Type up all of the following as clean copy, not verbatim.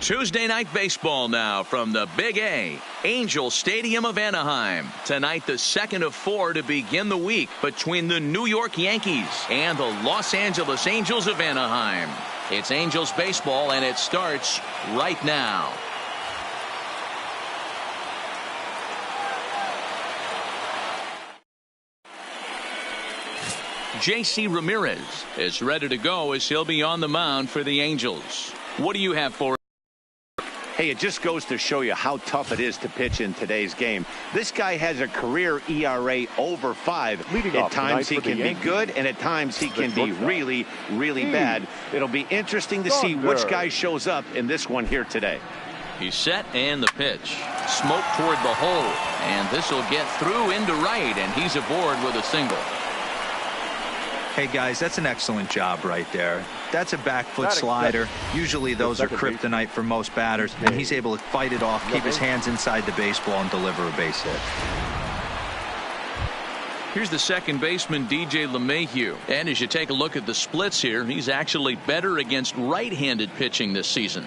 Tuesday night baseball now from the Big A, Angel Stadium of Anaheim. Tonight, the second of 4 to begin the week between the New York Yankees and the Los Angeles Angels of Anaheim. It's Angels baseball, and it starts right now. J.C. Ramirez is ready to go as he'll be on the mound for the Angels. What do you have for him? Hey, it just goes to show you how tough it is to pitch in today's game. This guy has a career ERA over 5. At times he can be good, and at times he can be really, really bad. It'll be interesting to see which guy shows up in this one here today. He's set, and the pitch. Smoke toward the hole, and this will get through into right, and he's aboard with a single. Hey guys, that's an excellent job right there. That's a back foot slider. Usually those are kryptonite for most batters, and he's able to fight it off, keep his hands inside the baseball, and deliver a base hit. Here's the second baseman, DJ LeMahieu. And as you take a look at the splits here, he's actually better against right-handed pitching this season.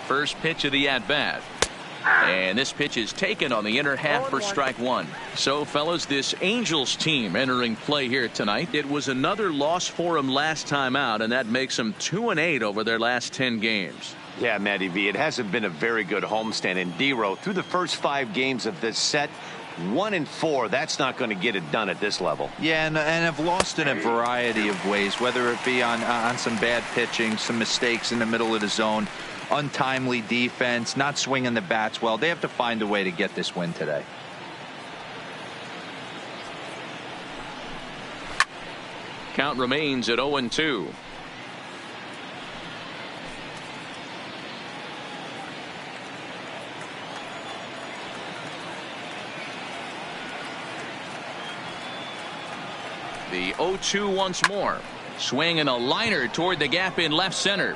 First pitch of the at-bat. And this pitch is taken on the inner half for strike one. So, fellas, this Angels team entering play here tonight. It was another loss for them last time out, and that makes them 2-8 over their last 10 games. Yeah, MLBThe, it hasn't been a very good homestand. And D-Row, through the first 5 games of this set, 1-4, that's not going to get it done at this level. Yeah, and have lost in a variety of ways, whether it be on some bad pitching, some mistakes in the middle of the zone, untimely defense, not swinging the bats well. They have to find a way to get this win today. Count remains at 0-2. The 0-2 once more. Swinging a liner toward the gap in left center.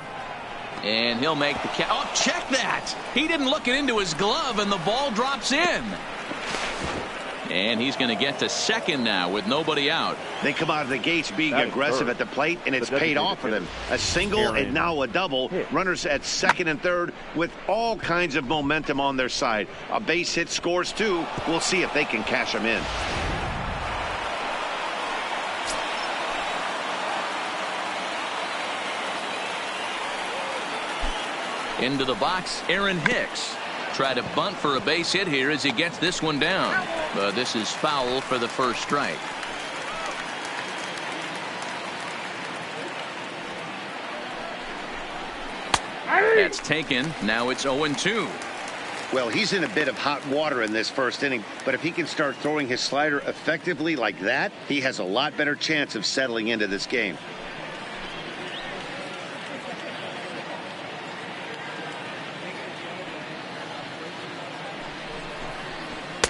And he'll make the catch. Oh, check that! He didn't look it into his glove, and the ball drops in. And he's going to get to second now with nobody out. They come out of the gates being aggressive at the plate, and it's paid off for them. A single and now a double. Runners at second and third with all kinds of momentum on their side. A base hit scores too. We'll see if they can cash them in. Into the box, Aaron Hicks. Try to bunt for a base hit here as he gets this one down. But this is foul for the first strike. That's taken. Now it's 0-2. Well, he's in a bit of hot water in this first inning, but if he can start throwing his slider effectively like that, he has a lot better chance of settling into this game.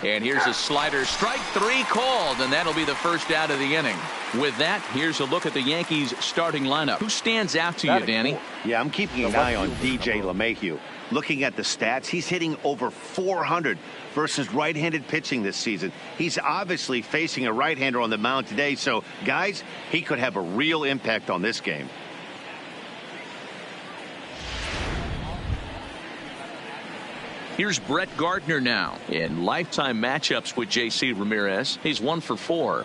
And here's a slider. Strike 3 called, and that'll be the first out of the inning. With that, here's a look at the Yankees starting lineup. Who stands out to you, Danny? Yeah, I'm keeping an eye on DJ LeMahieu. Looking at the stats, he's hitting over 400 versus right-handed pitching this season. He's obviously facing a right-hander on the mound today, so, guys, he could have a real impact on this game. Here's Brett Gardner now. In lifetime matchups with J.C. Ramirez, he's 1 for 4.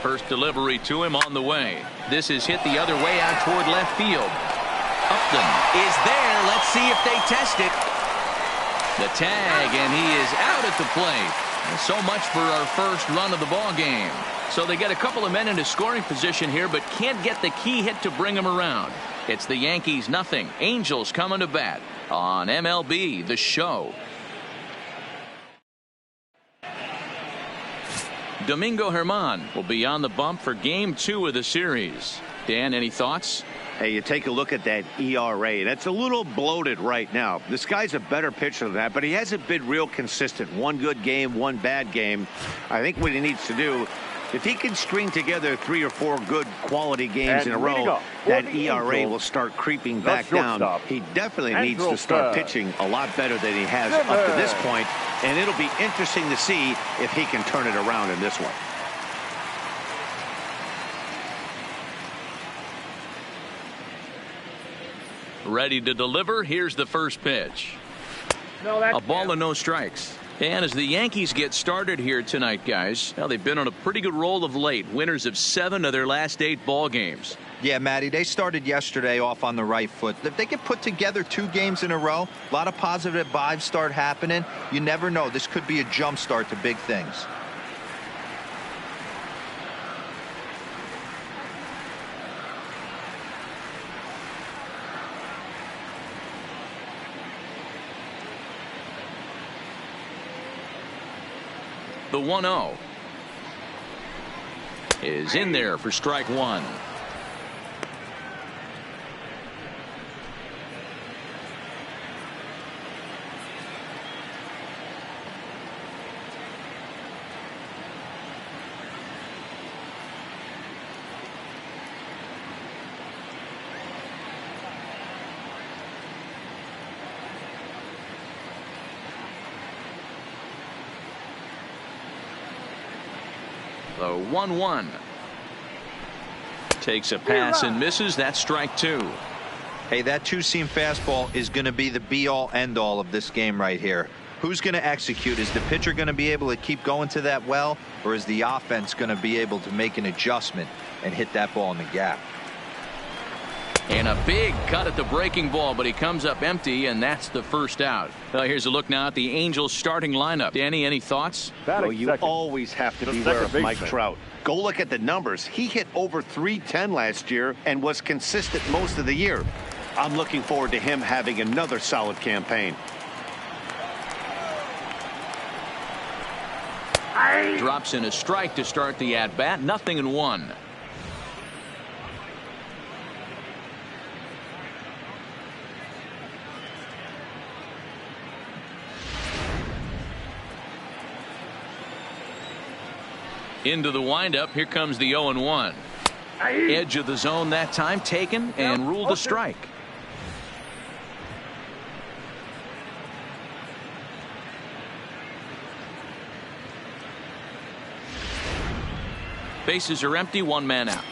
First delivery to him on the way. This is hit the other way out toward left field. Upton is there. Let's see if they test it. The tag, and he is out at the plate. And so much for our first run of the ball game. So they get a couple of men into scoring position here, but can't get the key hit to bring them around. It's the Yankees nothing. Angels coming to bat on MLB The Show. Domingo Germán will be on the bump for game 2 of the series. Dan, any thoughts? Hey, you take a look at that ERA. That's a little bloated right now. This guy's a better pitcher than that, but he hasn't been real consistent. One good game, one bad game. I think what he needs to do If he can string together 3 or 4 good quality games in a row, that ERA will start creeping back down. He definitely needs to start pitching a lot better than he has up to this point, and it'll be interesting to see if he can turn it around in this one. Ready to deliver. Here's the first pitch. A ball and no strikes. And as the Yankees get started here tonight, guys, well, they've been on a pretty good roll of late. Winners of 7 of their last 8 ball games. Yeah, Matty, they started yesterday off on the right foot. If they can put together 2 games in a row, a lot of positive vibes start happening. You never know. This could be a jump start to big things. The 1-0 is in there for strike 1. The 1-1 takes a pass and misses. That's strike 2. Hey, that 2-seam fastball is going to be the be-all, end-all of this game right here. Who's going to execute? Is the pitcher going to be able to keep going to that well, or is the offense going to be able to make an adjustment and hit that ball in the gap? And a big cut at the breaking ball, but he comes up empty, and that's the first out. Here's a look now at the Angels starting lineup. Danny, any thoughts? Well, you always have to beware of Mike Trout. Go look at the numbers. He hit over .310 last year and was consistent most of the year. I'm looking forward to him having another solid campaign. Drops in a strike to start the at-bat. 0-1. Into the windup. Here comes the 0-1. Edge of the zone that time taken and ruled a strike. Bases are empty. 1 man out.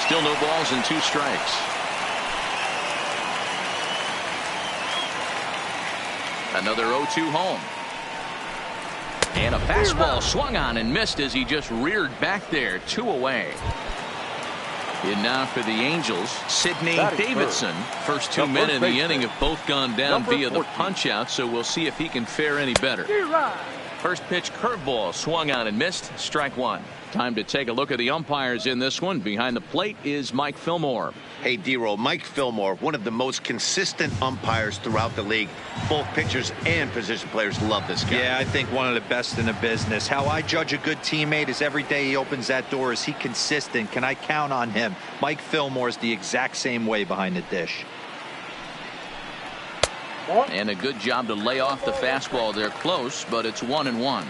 Still no balls and 2 strikes. Another 0-2 home. And a fastball swung on and missed as he just reared back there. 2 away. In now for the Angels, Sidney Davidson. First 2 men in the inning have both gone down via the punch-out, so we'll see if he can fare any better. First pitch curveball swung on and missed. Strike 1. Time to take a look at the umpires in this one. Behind the plate is Mike Fillmore. Hey, D-Roll, Mike Fillmore, one of the most consistent umpires throughout the league. Both pitchers and position players love this guy. Yeah, I think one of the best in the business. How I judge a good teammate is every day he opens that door. Is he consistent? Can I count on him? Mike Fillmore is the exact same way behind the dish. And a good job to lay off the fastball. They're close, but it's 1-1.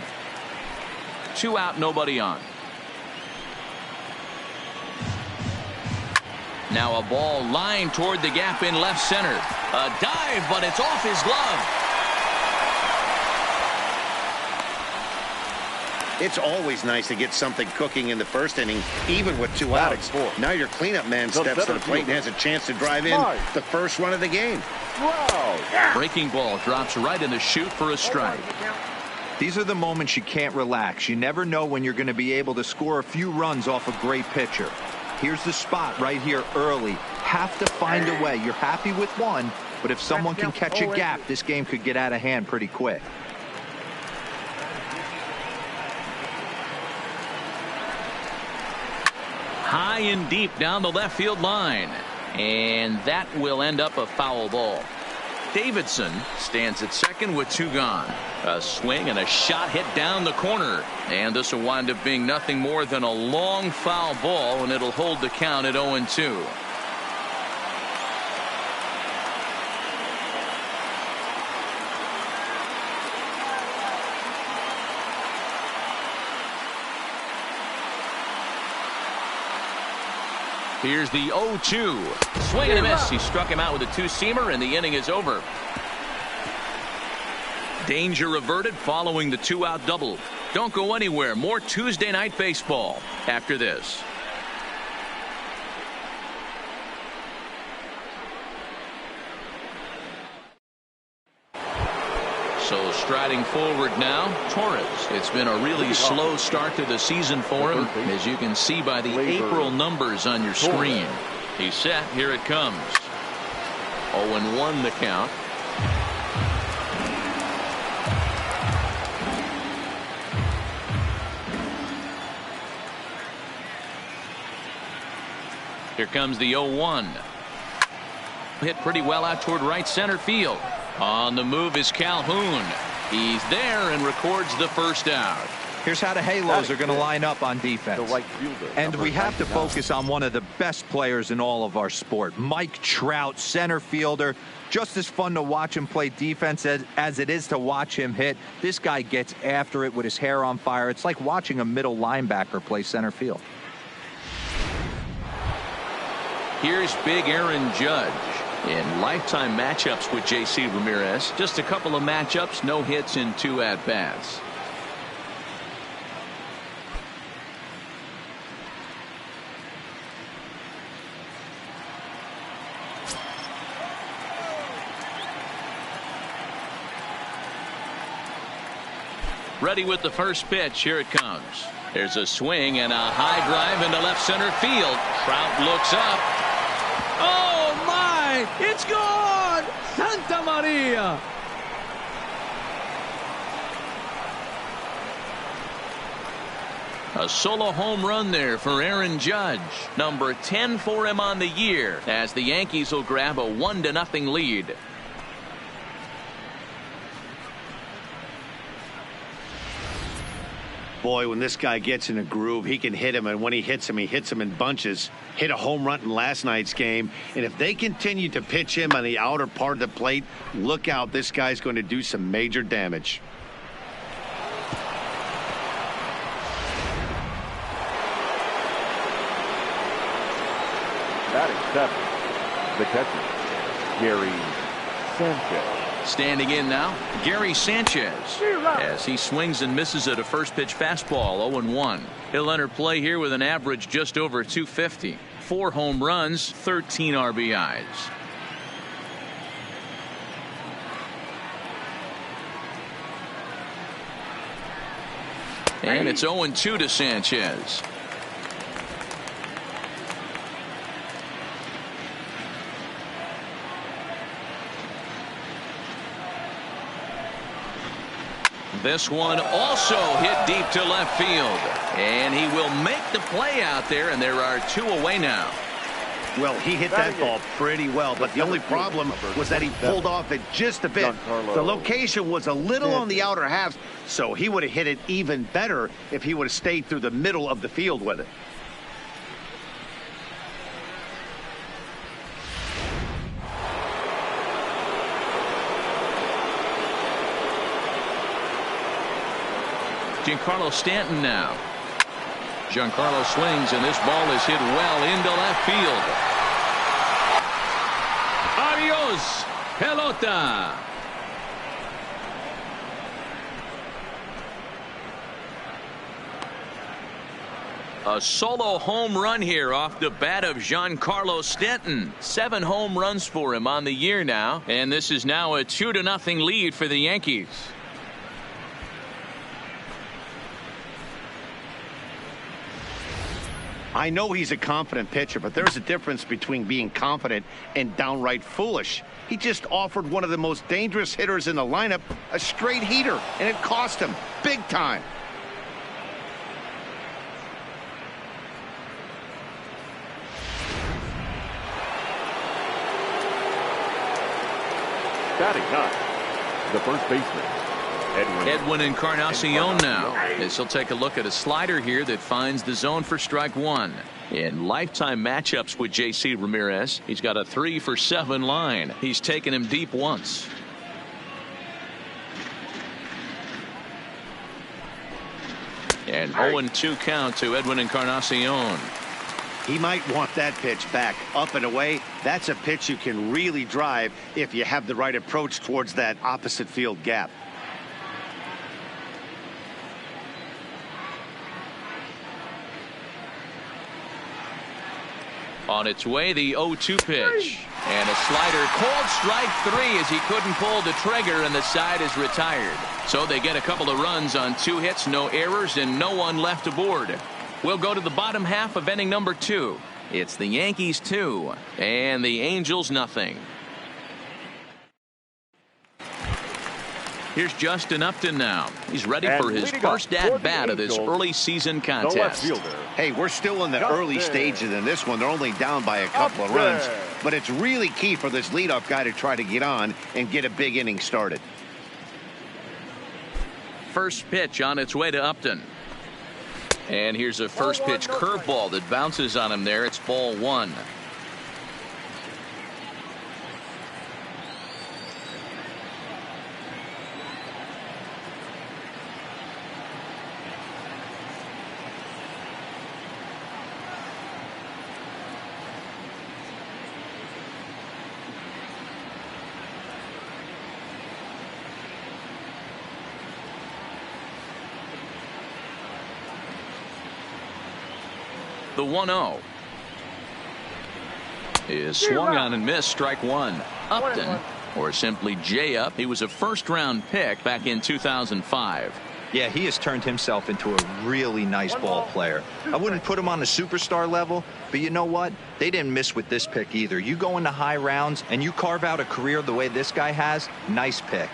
2 out, nobody on. Now a ball lined toward the gap in left center. A dive, but it's off his glove. It's always nice to get something cooking in the first inning, even with 2 outs. Now your cleanup man steps to the plate and has a chance to drive in the first run of the game. Breaking ball drops right in the chute for a strike. These are the moments you can't relax. You never know when you're going to be able to score a few runs off a great pitcher. Here's the spot right here early. Have to find a way. You're happy with one, but if someone can catch a gap, this game could get out of hand pretty quick. High and deep down the left field line. And that will end up a foul ball. Davidson stands at second with 2 gone. A swing and a shot hit down the corner. And this will wind up being nothing more than a long foul ball, and it'll hold the count at 0-2. Here's the 0-2. Swing and a miss. He struck him out with a 2-seamer, and the inning is over. Danger averted following the 2-out double. Don't go anywhere. More Tuesday Night Baseball after this. So striding forward now, Torres. It's been a really slow start to the season for him, as you can see by the April numbers on your screen. He's set. Here it comes. 0-1 the count. Here comes the 0-1. Hit pretty well out toward right center field. On the move is Calhoun. He's there and records the first out. Here's how the Halos are going to line up on defense. And we have to focus on one of the best players in all of our sport. Mike Trout, center fielder. Just as fun to watch him play defense as it is to watch him hit. This guy gets after it with his hair on fire. It's like watching a middle linebacker play center field. Here's big Aaron Judge. In lifetime matchups with J.C. Ramirez, just a couple of matchups, no hits in 2 at-bats. Ready with the first pitch. Here it comes. There's a swing and a high drive into left center field. Trout looks up. Oh, my! It's gone! Santa Maria! A solo home run there for Aaron Judge. Number 10 for him on the year, as the Yankees will grab a 1-0 lead. Boy, when this guy gets in a groove, he can hit him, and when he hits him in bunches. Hit a home run in last night's game, and if they continue to pitch him on the outer part of the plate, look out, this guy's going to do some major damage. Batting 7, the catcher, Gary Sanchez. Standing in now, Gary Sanchez, as he swings and misses at a first pitch fastball. 0-1. He'll enter play here with an average just over 250. 4 home runs, 13 RBIs. And it's 0-2 to Sanchez. This one also hit deep to left field, and he will make the play out there, and there are 2 away now. Well, he hit that ball pretty well, but the only problem was that he pulled off it just a bit. The location was a little on the outer half, so he would have hit it even better if he would have stayed through the middle of the field with it. Giancarlo Stanton now. Giancarlo swings, and this ball is hit well into left field. Adios, pelota. A solo home run here off the bat of Giancarlo Stanton. 7 home runs for him on the year now, and this is now a 2-0 lead for the Yankees. I know he's a confident pitcher, but there's a difference between being confident and downright foolish. He just offered one of the most dangerous hitters in the lineup a straight heater, and it cost him big time. Batting ninth, the first baseman, Edwin Encarnacion now, as he'll take a look at a slider here that finds the zone for strike one. In lifetime matchups with J.C. Ramirez, he's got a 3-for-7 line. He's taken him deep once. And 0-2 count to Edwin Encarnacion. He might want that pitch back up and away. That's a pitch you can really drive if you have the right approach towards that opposite field gap. On its way, the 0-2 pitch. And a slider called strike three as he couldn't pull the trigger, and the side is retired. So they get a couple of runs on 2 hits, no errors, and no one left aboard. We'll go to the bottom half of inning number 2. It's the Yankees 2 and the Angels nothing. Here's Justin Upton now. He's ready for his first at-bat of this early season contest. Hey, we're still in the early stages in this one. They're only down by a couple of runs, but it's really key for this leadoff guy to try to get on and get a big inning started. First pitch on its way to Upton. And here's a first pitch curveball that bounces on him there. It's ball 1. The 1-0 is swung on and missed. Strike one. Upton, or simply J-Up, he was a first-round pick back in 2005. Yeah, he has turned himself into a really nice ball player. I wouldn't put him on the superstar level, but you know what? They didn't miss with this pick either. You go into high rounds and you carve out a career the way this guy has, nice pick.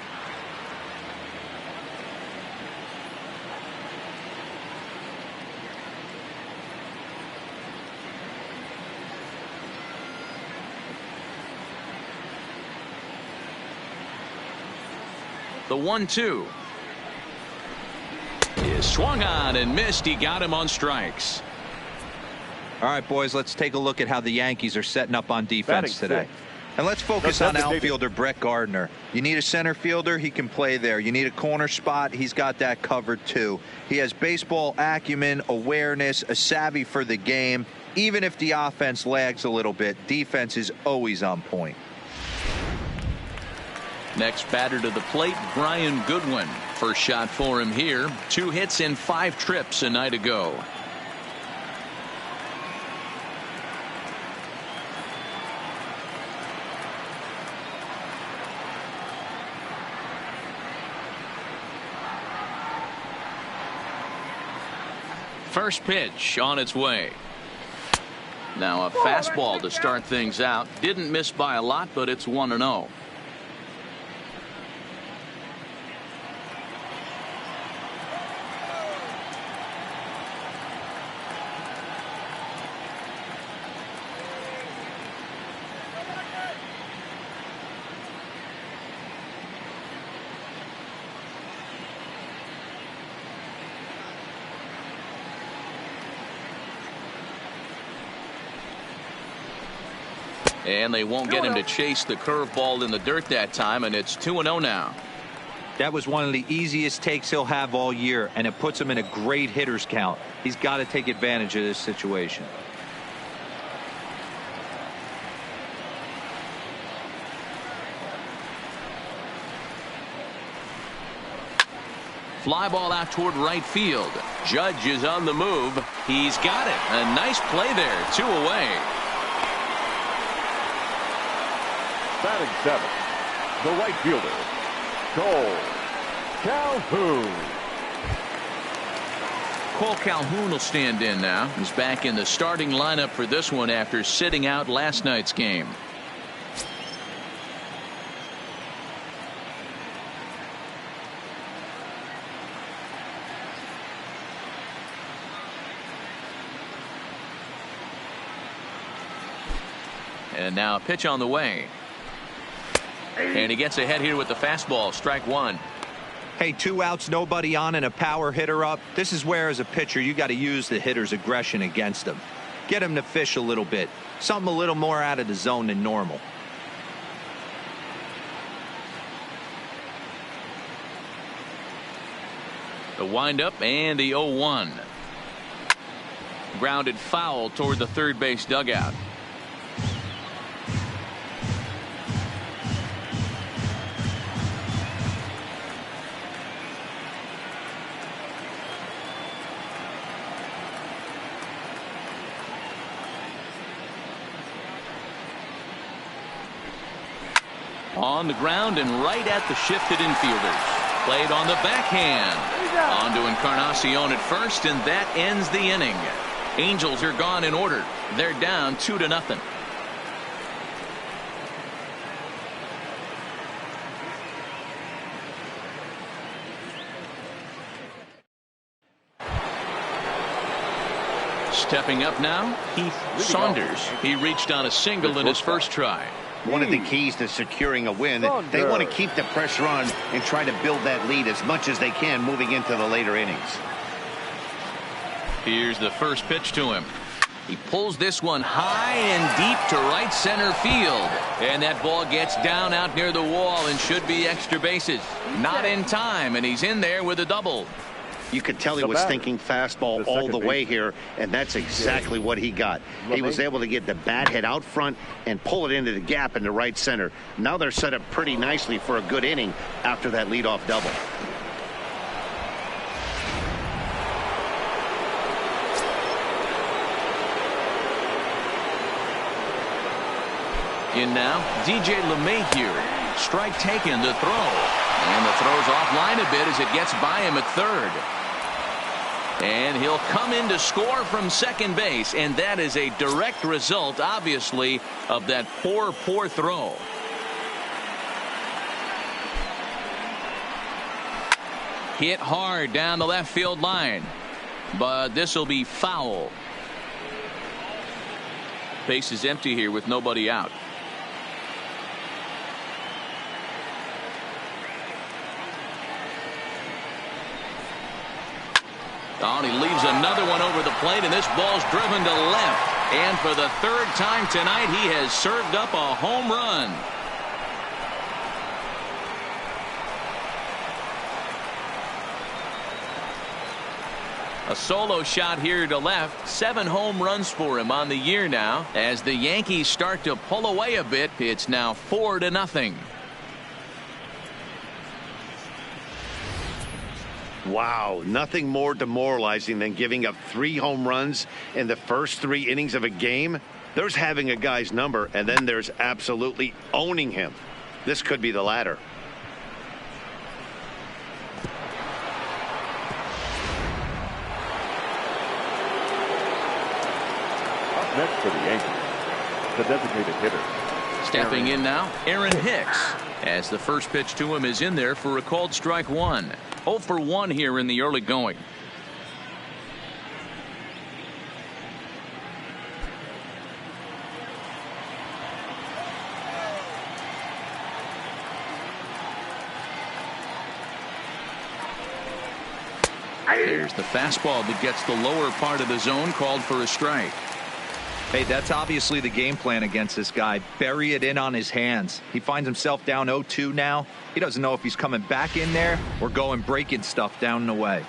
The 1-2 is swung on and missed. He got him on strikes. All right, boys, let's take a look at how the Yankees are setting up on defense today. And let's focus on outfielder Brett Gardner. You need a center fielder, he can play there. You need a corner spot, he's got that covered too. He has baseball acumen, awareness, a savvy for the game. Even if the offense lags a little bit, defense is always on point. Next batter to the plate, Brian Goodwin. First shot for him here. 2 hits in 5 trips a night ago. First pitch on its way. Now a fastball to start things out. Didn't miss by a lot, but it's 1-0. And they won't get him to chase the curveball in the dirt that time, and it's 2-0 now. That was one of the easiest takes he'll have all year, and it puts him in a great hitter's count. He's got to take advantage of this situation. Fly ball out toward right field. Judge is on the move. He's got it. A nice play there. 2 away. Batting 7th, the right fielder, Cole Calhoun. Cole Calhoun will stand in now. He's back in the starting lineup for this one after sitting out last night's game. And now a pitch on the way. And he gets ahead here with the fastball. Strike one. Hey, 2 outs, nobody on, and a power hitter up. This is where, as a pitcher, you got to use the hitter's aggression against him. Get him to fish a little bit. Something a little more out of the zone than normal. The windup and the 0-1. Grounded foul toward the third base dugout. On the ground and right at the shifted infielders. Played on the backhand. On to Encarnacion at first, and that ends the inning. Angels are gone in order. They're down 2-0. Stepping up now, Heath Saunders. He reached on a single in his first try. One of the keys to securing a win, they want to keep the pressure on and try to build that lead as much as they can moving into the later innings. Here's the first pitch to him. He pulls this one high and deep to right center field. And that ball gets down out near the wall and should be extra bases. Not in time, and he's in there with a double. You could tell he was thinking fastball all the way here, and that's exactly what he got. He was able to get the bat head out front and pull it into the gap in the right center. Now they're set up pretty nicely for a good inning after that leadoff double. In now, DJ LeMahieu. Strike taken, the throw. And the throw's offline a bit as it gets by him at third. And he'll come in to score from second base, and that is a direct result, obviously, of that poor throw. Hit hard down the left field line, but this will be foul. Base is empty here with nobody out. Oh, and he leaves another one over the plate, and this ball's driven to left. And for the third time tonight, he has served up a home run. A solo shot here to left. 7 home runs for him on the year now. As the Yankees start to pull away a bit, it's now 4-0. Wow, nothing more demoralizing than giving up 3 home runs in the first 3 innings of a game. There's having a guy's number, and then there's absolutely owning him. This could be the latter. Up next for the Yankees, the designated hitter. Stepping in now, Aaron Hicks. As the first pitch to him is in there for a called strike one. 0 for 1 here in the early going. There's the fastball that gets the lower part of the zone, called for a strike. Hey, that's obviously the game plan against this guy. Bury it in on his hands. He finds himself down 0-2 now. He doesn't know if he's coming back in there or going breaking stuff down and away.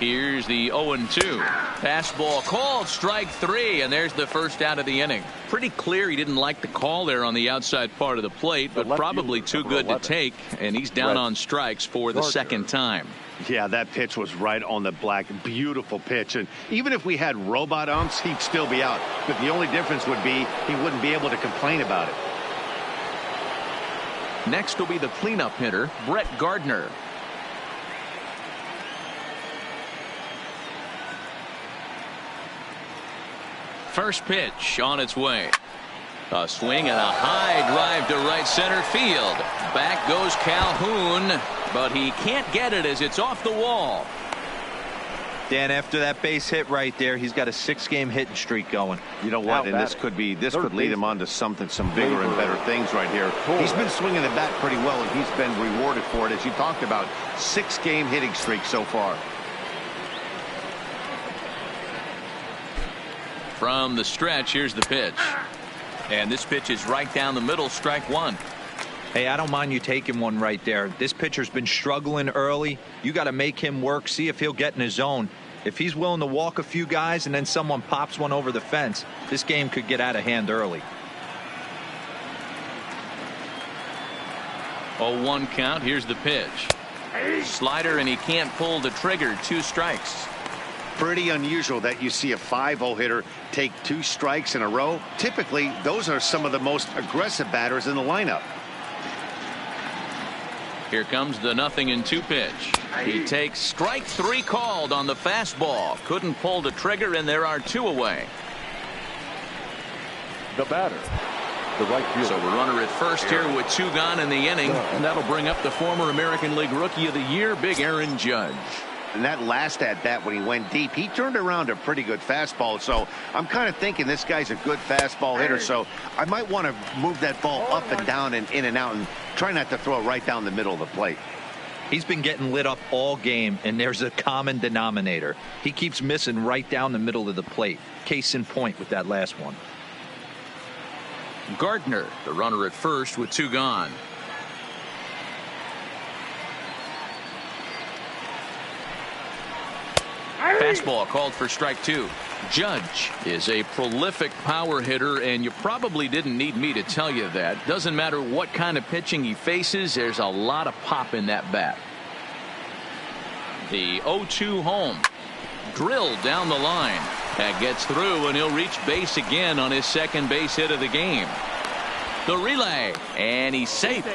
Here's the 0-2. Fastball called, strike 3, and there's the first out of the inning. Pretty clear he didn't like the call there on the outside part of the plate, but probably too good to take, and he's down on strikes for the second time. Yeah, that pitch was right on the black. Beautiful pitch. And even if we had robot umps, he'd still be out. But the only difference would be he wouldn't be able to complain about it. Next will be the cleanup hitter, Brett Gardner. First pitch on its way. A swing and a high drive to right center field. Back goes Calhoun, but he can't get it as it's off the wall. Dan, after that base hit right there, he's got a 6-game hitting streak going. You know what? And this could lead him on to some bigger and better things right here. He's been swinging the bat pretty well, and he's been rewarded for it, as you talked about. 6-game hitting streak so far. From the stretch, here's the pitch. And this pitch is right down the middle, strike one. Hey, I don't mind you taking one right there. This pitcher's been struggling early. You got to make him work, see if he'll get in his zone. If he's willing to walk a few guys and then someone pops one over the fence, this game could get out of hand early. 0-1 count. Here's the pitch. Slider, and he can't pull the trigger. 2 strikes. Pretty unusual that you see a 5-0 hitter take 2 strikes in a row. Typically, those are some of the most aggressive batters in the lineup. Here comes the 0-2 pitch. He takes strike 3 called on the fastball. Couldn't pull the trigger, and there are 2 away. The batter, the right fielder. So a runner at first here with 2 gone in the inning, and that'll bring up the former American League Rookie of the Year, Big Aaron Judge. And that last at-bat when he went deep, he turned around a pretty good fastball. So I'm kind of thinking this guy's a good fastball hitter. So I might want to move that ball up and down and in and out and try not to throw it right down the middle of the plate. He's been getting lit up all game, and there's a common denominator. He keeps missing right down the middle of the plate. Case in point with that last one. Gardner, the runner at first with 2 gone. Fastball called for strike 2. Judge is a prolific power hitter, and you probably didn't need me to tell you that. Doesn't matter what kind of pitching he faces, there's a lot of pop in that bat. The 0-2 home. Drilled down the line. That gets through, and he'll reach base again on his second base hit of the game. The relay, and he's safe.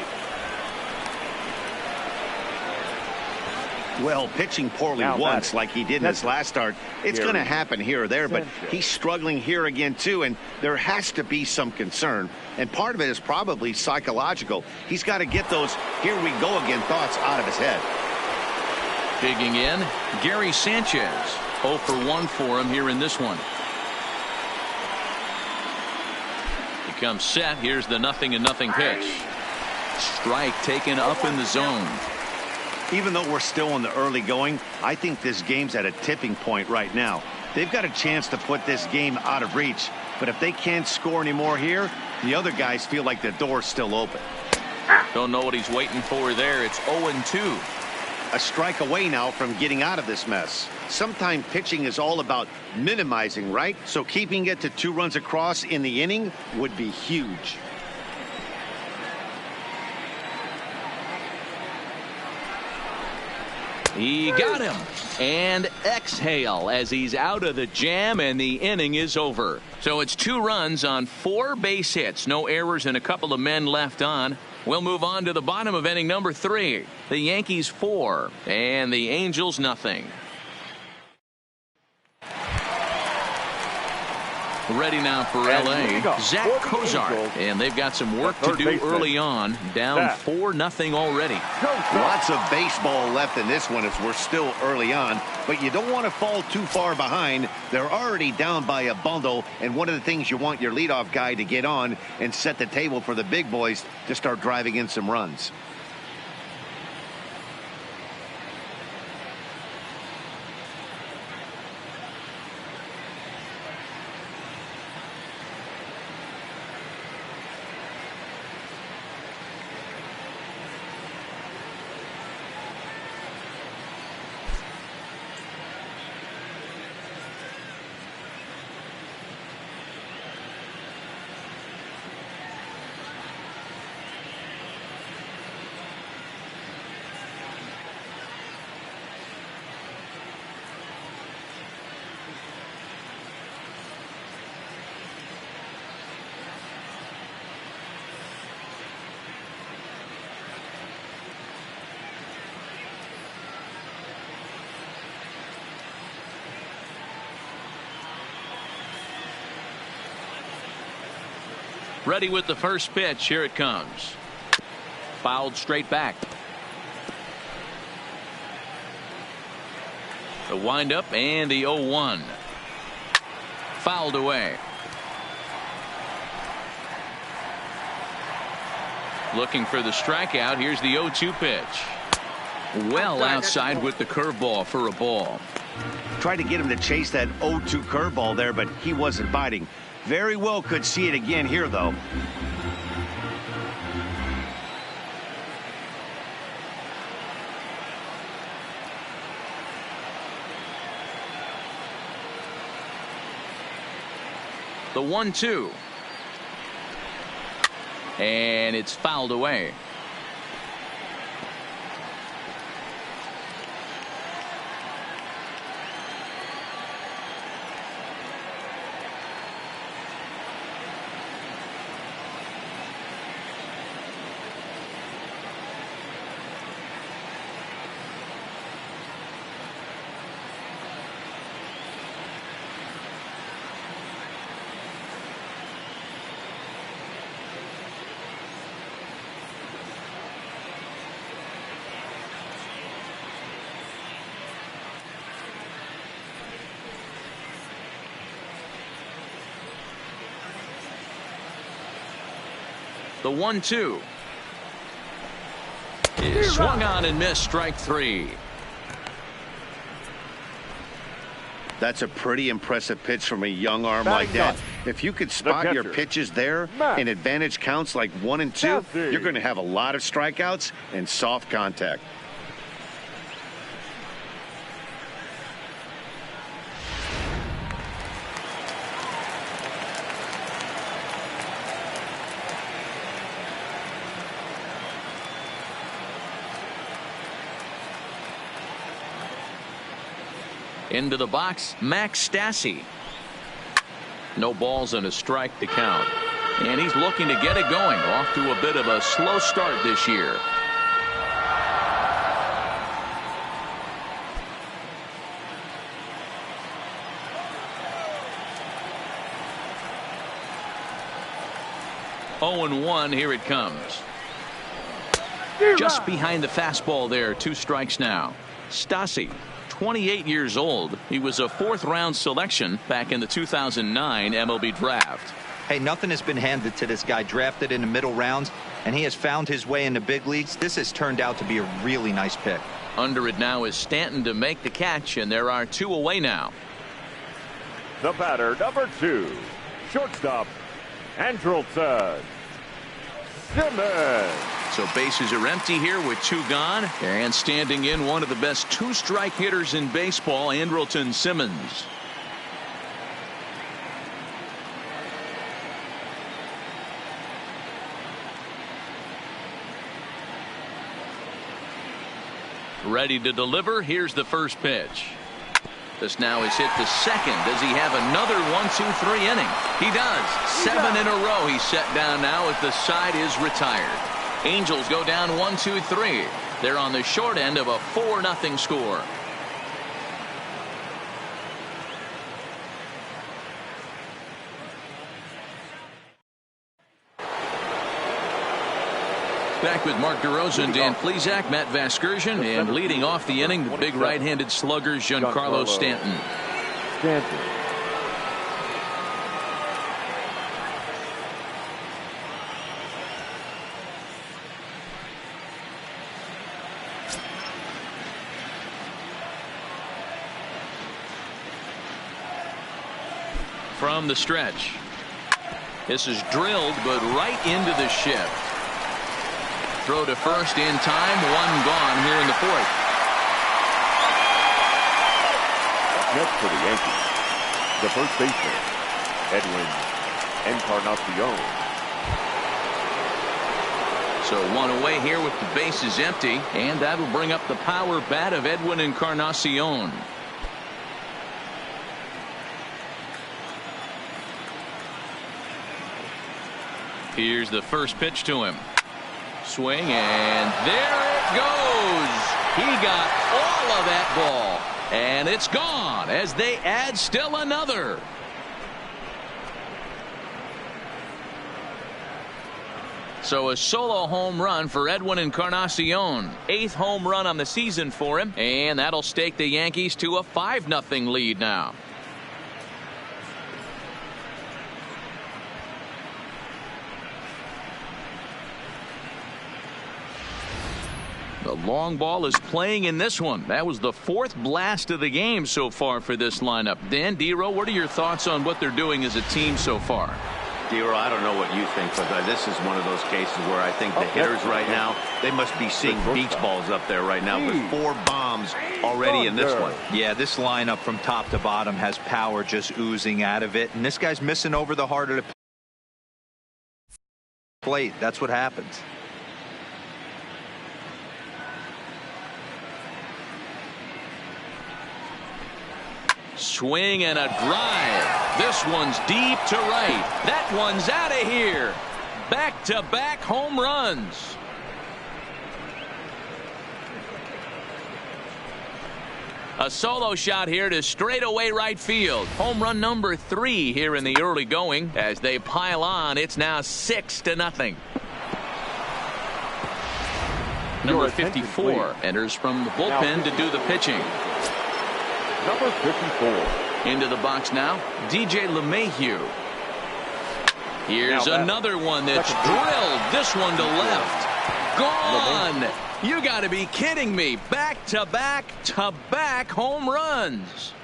Well, pitching poorly once like he did in his last start, it's going to happen here or there, but he's struggling here again too, and there has to be some concern, and part of it is probably psychological. He's got to get those here we go again thoughts out of his head. Digging in, Gary Sanchez. 0 for 1 for him here in this one. He comes set. Here's the 0-0 pitch. Strike taken up in the zone. Even though we're still in the early going, I think this game's at a tipping point right now. They've got a chance to put this game out of reach, but if they can't score anymore here, the other guys feel like the door's still open. Don't know what he's waiting for there. It's 0-2. A strike away now from getting out of this mess. Sometimes pitching is all about minimizing, right? So keeping it to 2 runs across in the inning would be huge. He got him. And exhale as he's out of the jam, and the inning is over. So it's 2 runs on 4 base hits. No errors and a couple of men left on. We'll move on to the bottom of inning number 3. The Yankees 4 and the Angels nothing. Ready now for L.A. Zach Kozar, and they've got some work to do early on. Down 4-0 already. Lots of baseball left in this one as we're still early on, but you don't want to fall too far behind. They're already down by a bundle, and one of the things you want your leadoff guy to get on and set the table for the big boys to start driving in some runs. Ready with the first pitch. Here it comes. Fouled straight back. The windup and the 0-1. Fouled away. Looking for the strikeout. Here's the 0-2 pitch. Well outside with the curveball for a ball. Tried to get him to chase that 0-2 curveball there, but he wasn't biting. Very well could see it again here, though. The 1-2. And it's fouled away. The 1-2 is swung on and missed. Strike 3. That's a pretty impressive pitch from a young arm like that. If you could spot your pitches there in advantage counts like 1 and 2, you're going to have a lot of strikeouts and soft contact. Into the box, Max Stassi. No balls and a strike to count. And he's looking to get it going. Off to a bit of a slow start this year. Oh and 1. Here it comes. Just behind the fastball there. 2 strikes now. Stassi, 28 years old. He was a 4th-round selection back in the 2009 MLB draft. Hey, nothing has been handed to this guy. Drafted in the middle rounds, and he has found his way in the big leagues. This has turned out to be a really nice pick. Under it now is Stanton to make the catch, and there are 2 away now. The batter, number 2, shortstop, Andrelton Simmons. So bases are empty here with 2 gone, and standing in one of the best 2-strike hitters in baseball, Andrelton Simmons. Ready to deliver. Here's the first pitch. This now is hit to second. Does he have another 1-2-3 inning? He does. 7 in a row. He's set down now as the side is retired. Angels go down 1-2-3. They're on the short end of a 4-0 score. Back with Mark DeRosa and Dan Plesac, Matt Vasgersian, and leading off the inning, the big right-handed slugger, Giancarlo Stanton. From the stretch. This is drilled, but right into the shift. Throw to first in time. 1 gone here in the 4th. Next for the Yankees, the first baseman, Edwin Encarnacion. So 1 away here with the bases empty, and that'll bring up the power bat of Edwin Encarnacion. Here's the first pitch to him. Swing, and there it goes. He got all of that ball, and it's gone as they add still another. So a solo home run for Edwin Encarnacion. 8th home run on the season for him, and that'll stake the Yankees to a 5-0 lead now. The long ball is playing in this one. That was the 4th blast of the game so far for this lineup. Dan, Dero, what are your thoughts on what they're doing as a team so far? Dero, I don't know what you think, but this is one of those cases where I think the hitters right now, they must be seeing beach balls up there right now with 4 bombs already in this one. Yeah, this lineup from top to bottom has power just oozing out of it, and this guy's missing over the heart of the plate. That's what happens. Swing and a drive. This one's deep to right. That one's out of here. Back-to-back home runs. A solo shot here to straightaway right field. Home run number 3 here in the early going. As they pile on, it's now 6-0. Number 54 enters from the bullpen to do the pitching. Number 54. Into the box now, DJ LeMahieu. Here's another one that's drilled. This one to left. Gone. You got to be kidding me. Back-to-back home runs.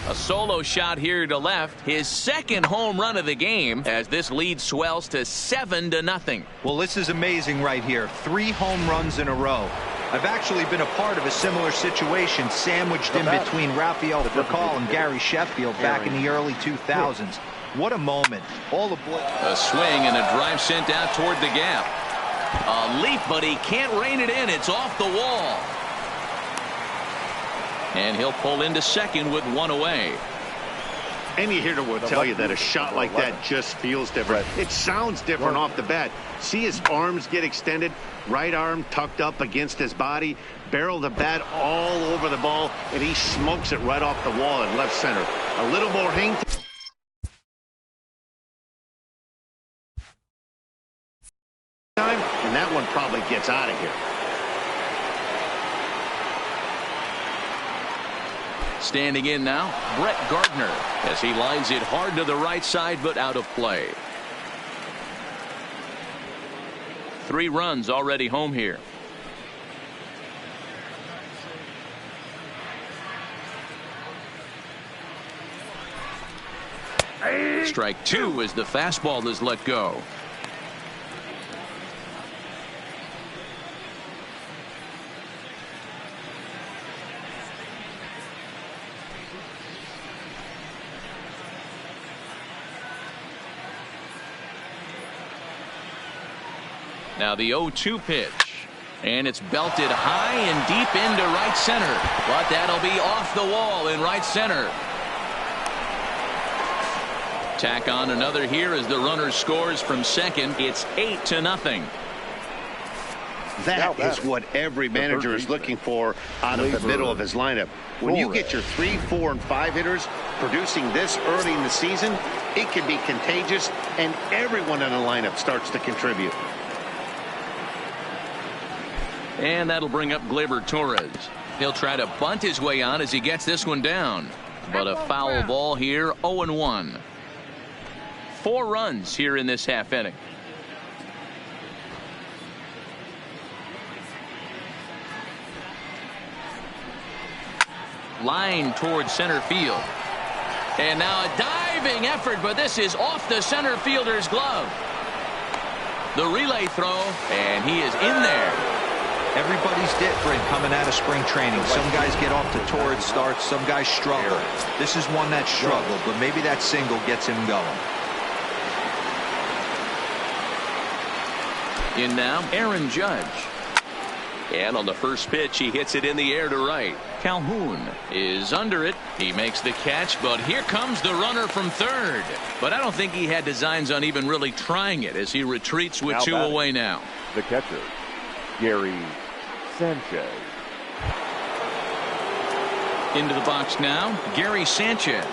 A solo shot here to left. His 2nd home run of the game as this lead swells to 7-0. Well, this is amazing right here. 3 home runs in a row. I've actually been a part of a similar situation sandwiched in between Rafael Furcal and Gary Sheffield back in the early 2000s. What a moment. All the a swing and a drive sent out toward the gap. A leap, but he can't rein it in. It's off the wall. And he'll pull into second with 1 away. Any hitter will tell you that a shot like that just feels different. It sounds different off the bat. See his arms get extended, right arm tucked up against his body, barrel the bat all over the ball, and he smokes it right off the wall in left center. A little more hang time, and that one probably gets out of here. Standing in now, Brett Gardner, as he lines it hard to the right side, but out of play. 3 runs already home here. Strike 2 as the fastball is let go. Now the 0-2 pitch. And it's belted high and deep into right center. But that'll be off the wall in right center. Tack on another here as the runner scores from second. It's 8-0. That is what every manager is looking for out of the middle of his lineup. When you get your 3, 4, and 5 hitters producing this early in the season, it can be contagious, and everyone in the lineup starts to contribute. And that'll bring up Gleyber Torres. He'll try to bunt his way on as he gets this one down. But a foul ball here, 0-1. 4 runs here in this half inning. Line towards center field. And now a diving effort, but this is off the center fielder's glove. The relay throw, and he is in there. Everybody's different coming out of spring training. Some guys get off to torrid starts. Some guys struggle. This is one that struggled, but maybe that single gets him going. In now, Aaron Judge. And on the first pitch, he hits it in the air to right. Calhoun is under it. He makes the catch, but here comes the runner from third. But I don't think he had designs on even really trying it as he retreats with 2 away now. The catcher, Gary Sanchez. Into the box now, Gary Sanchez.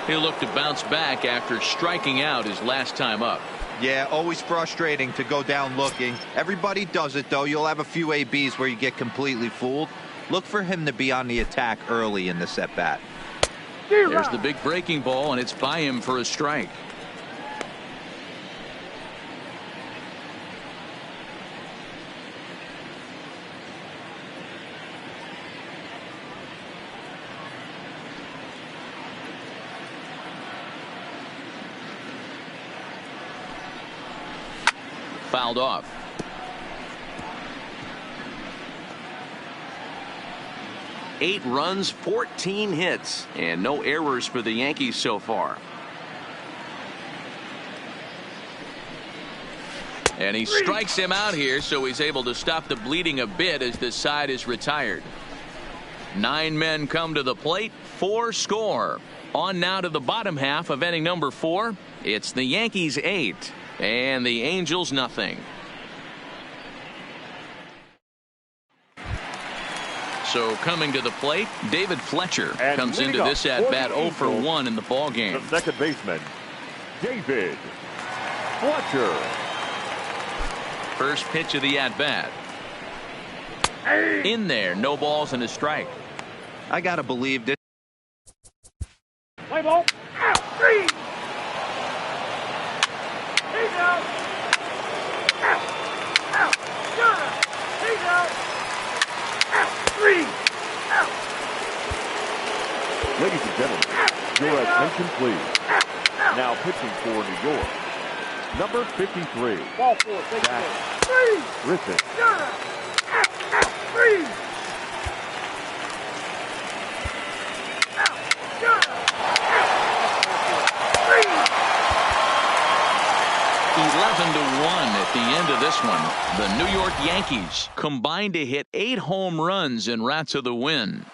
He'll look to bounce back after striking out his last time up. Yeah, always frustrating to go down looking. Everybody does it, though. You'll have a few ABs where you get completely fooled. Look for him to be on the attack early in this at-bat. There's the big breaking ball, and it's by him for a strike. Fouled off. Eight runs, 14 hits, and no errors for the Yankees so far. And he strikes him out here, so he's able to stop the bleeding a bit as this side is retired. 9 men come to the plate, 4 score. On now to the bottom half of inning number 4. It's the Yankees 8 and the Angels nothing. So coming to the plate, David Fletcher and comes into this at-bat 0 for 1 in the ballgame. The second baseman, David Fletcher. First pitch of the at-bat. In there, no balls and a strike. I got to believe this. Play ball. Three. He's out. Out. He's out. Three. Ladies and gentlemen, your attention please. Now pitching for New York, number 53. Ball 4. Jack Griffin. Three. 11-1 at the end of this one. The New York Yankees combined to hit 8 home runs en route to the win.